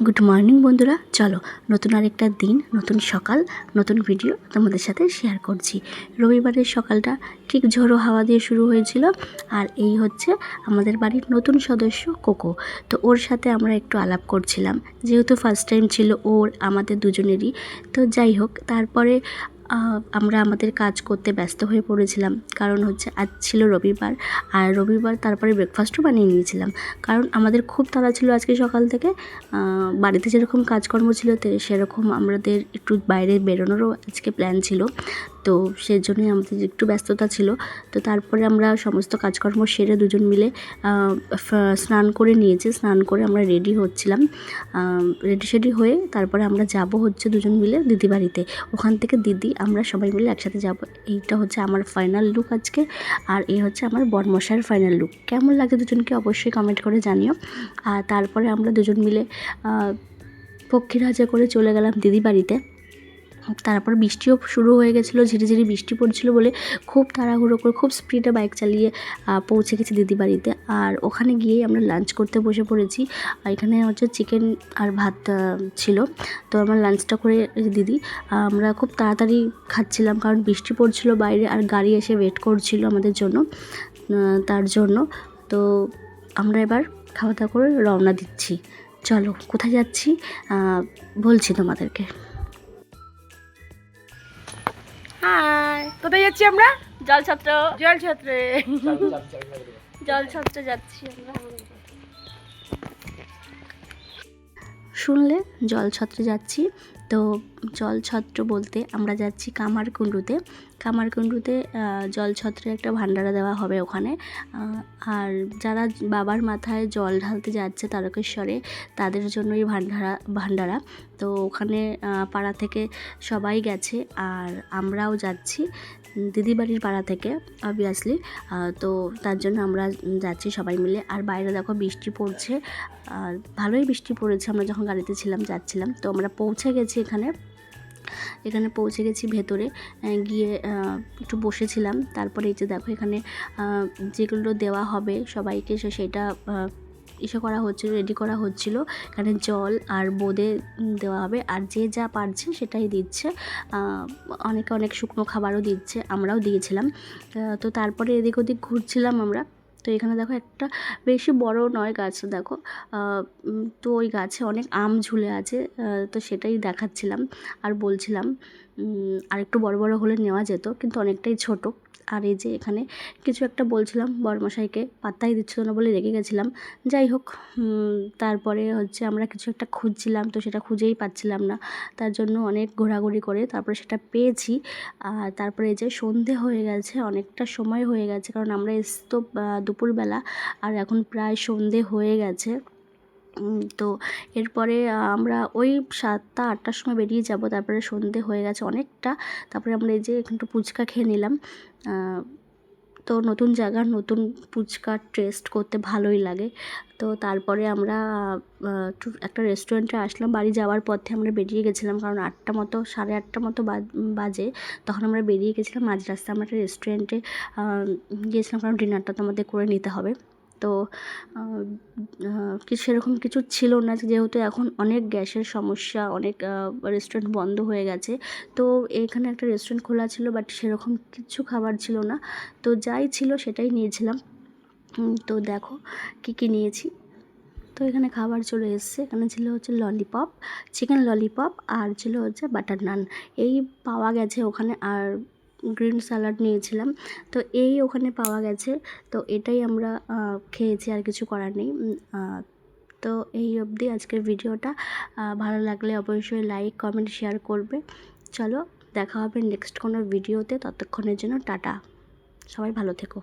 Good morning বন্ধুরা, চলো নতুন আরেকটা দিন, নতুন সকাল, নতুন ভিডিও তোমাদের সাথে শেয়ার করছি। রবিবারের সকালটা ঠিক ঝোড়ো হাওয়া দিয়ে শুরু হয়েছিল। আর এই হচ্ছে আমাদের বাড়ির নতুন সদস্য কোকো। তো ওর সাথে আমরা একটু আলাপ করছিলাম, যেহেতু ফার্স্ট টাইম ছিল ওর আমাদের দুজনেরই। তো যাই হোক, তারপরে আমরা আমাদের কাজ করতে ব্যস্ত হয়ে পড়েছিলাম, কারণ হচ্ছে আজ ছিল রবিবার। আর রবিবার তারপরে ব্রেকফাস্টও বানিয়ে নিয়েছিলাম, কারণ আমাদের খুব তাড়া ছিল আজকে সকাল থেকে। বাড়িতে যেরকম কাজকর্ম ছিল সেরকম আমাদের একটু বাইরে বেরোনোরও আজকে প্ল্যান ছিল। তো সেজন্যই আমাদের একটু ব্যস্ততা ছিল। তো তারপরে আমরা সমস্ত কাজকর্ম সেরে দুজন মিলে স্নান করে নিয়েছি। স্নান করে আমরা রেডি হচ্ছিলাম। রেডি হয়ে তারপরে আমরা যাব হচ্ছে দুজন মিলে দিদি বাড়িতে। ওখান থেকে দিদি আমরা সবাই মিলে একসাথে যাব। এইটা হচ্ছে আমার ফাইনাল লুক আজকে, আর এই হচ্ছে আমার বরমশাইয়ের ফাইনাল লুক। কেমন লাগে দুজনকে অবশ্যই কমেন্ট করে জানিও। আর তারপরে আমরা দুজন মিলে পক্ষীরাজা করে চলে গেলাম দিদি বাড়িতে। তারপর বৃষ্টিও শুরু হয়ে গেছিলো, ঝিরিঝিরি বৃষ্টি পড়ছিল বলে খুব তাড়াহুড়ো করে খুব স্পিডে বাইক চালিয়ে পৌঁছে গেছি দিদি বাড়িতে। আর ওখানে গিয়েই আমরা লাঞ্চ করতে বসে পড়েছি। এখানে হচ্ছে চিকেন আর ভাত ছিল। তো আমরা লাঞ্চটা করে দিদি আমরা খুব তাড়াতাড়ি খাচ্ছিলাম, কারণ বৃষ্টি পড়ছিল বাইরে আর গাড়ি এসে ওয়েট করছিল আমাদের জন্য। তার জন্য তো আমরা এবার খাওয়া দাওয়া করে রওনা দিচ্ছি। চলো কোথায় যাচ্ছি বলছি তোমাদেরকে। হাই, কোথায় যাচ্ছি আমরা? জলছত্র যাচ্ছি আমরা। শুনলে জলছত্রে যাচ্ছি। তো জলছত্র বলতে আমরা যাচ্ছি কামারকুণ্ডুতে। কামারকুণ্ডুতে জলছত্রে একটা ভান্ডারা দেওয়া হবে ওখানে। আর যারা বাবার মাথায় জল ঢালতে যাচ্ছে তারকেশ্বরে, তাদের জন্যই ভান্ডারা। তো ওখানে পাড়া থেকে সবাই গেছে, আর আমরাও যাচ্ছি দিদি বাড়ির পাড়া থেকে অবভিয়াসলি। তো তার জন্য আমরা যাচ্ছি সবাই মিলে। আর বাইরে দেখো বৃষ্টি পড়ছে, আর ভালোই বৃষ্টি পড়েছে আমরা যখন গাড়িতে যাচ্ছিলাম। তো আমরা পৌঁছে গেছি এখানে পৌঁছে গেছি ভেতরে গিয়ে একটু বসেছিলাম। তারপরে এই যে দেখো এখানে যেগুলো দেওয়া হবে সবাইকে সেটা করা হচ্ছিলো, রেডি করা হচ্ছিলো। এখানে জল আর বোঁদে দেওয়া হবে, আর যে যা পারছে সেটাই দিচ্ছে। অনেকে অনেক শুকনো খাবারও দিচ্ছে, আমরাও দিয়েছিলাম। তো তারপরে এদিক ওদিক ঘুরছিলাম আমরা। তো এখানে দেখো একটা বেশি বড় নয় গাছটা দেখো, তো ওই গাছে অনেক আম ঝুলে আছে। তো সেটাই দেখাচ্ছিলাম আর বলছিলাম আর একটু বড় বড় হলে নেওয়া যেত, কিন্তু অনেকটাই ছোট। আর এই যে এখানে কিছু একটা বলছিলাম বড়মশাইকে, পাত্তাই দিচ্ছিল না বলে রেগে গেছিলাম। যাই হোক, তারপরে হচ্ছে আমরা কিছু একটা খুঁজছিলাম, তো সেটা খুঁজেই পাচ্ছিলাম না। তার জন্য অনেক ঘোরাঘুরি করে তারপরে সেটা পেয়েছি। আর তারপরে এই যে সন্ধে হয়ে গেছে, অনেকটা সময় হয়ে গেছে, কারণ আমরা এসছি তো দুপুরবেলা, আর এখন প্রায় সন্ধে হয়ে গেছে। তো এরপরে আমরা ওই 7টা-8টার সময় বেরিয়ে যাব। তারপরে সন্ধে হয়ে গেছে অনেকটা। তারপরে আমরা এই যে একটু ফুচকা খেয়ে নিলাম। তো নতুন জায়গার নতুন ফুচকা টেস্ট করতে ভালোই লাগে। তো তারপরে আমরা একটা রেস্টুরেন্টে আসলাম। বাড়ি যাওয়ার পথে আমরা বেরিয়ে গেছিলাম, কারণ 8টা মতো 8:30 মতো বাজে। তখন আমরা বেরিয়ে গেছিলাম। মাঝ রাস্তায় আমরা একটা রেস্টুরেন্টে গিয়েছিলাম, কারণ ডিনারটা তো আমাদের করে নিতে হবে। তো সেরকম কিছু ছিল না, যেহেতু এখন অনেক গ্যাসের সমস্যা, অনেক রেস্টুরেন্ট বন্ধ হয়ে গেছে। তো এখানে একটা রেস্টুরেন্ট খোলা ছিল, বাট সেরকম কিছু খাবার ছিল না। তো যাই ছিল সেটাই নিয়েছিলাম। তো দেখো কী নিয়েছি। তো এখানে খাবার চলে এসছে। এখানে ছিল হচ্ছে ললিপপ, চিকেন ললিপপ, আর ছিল হচ্ছে বাটার নান। এই পাওয়া গেছে ওখানে। আর গ্রিন স্যালাড নিয়েছিলাম। তো এই ওখানে পাওয়া গেছে, তো এটাই আমরা খেয়েছি, আর কিছু করার নেই। তো এই অবধি আজকের ভিডিওটা। ভালো লাগলে অবশ্যই লাইক, কমেন্ট, শেয়ার করবে। চলো দেখা হবে নেক্সট কোনো ভিডিওতে। ততক্ষণের জন্য টাটা, সবাই ভালো থেকো।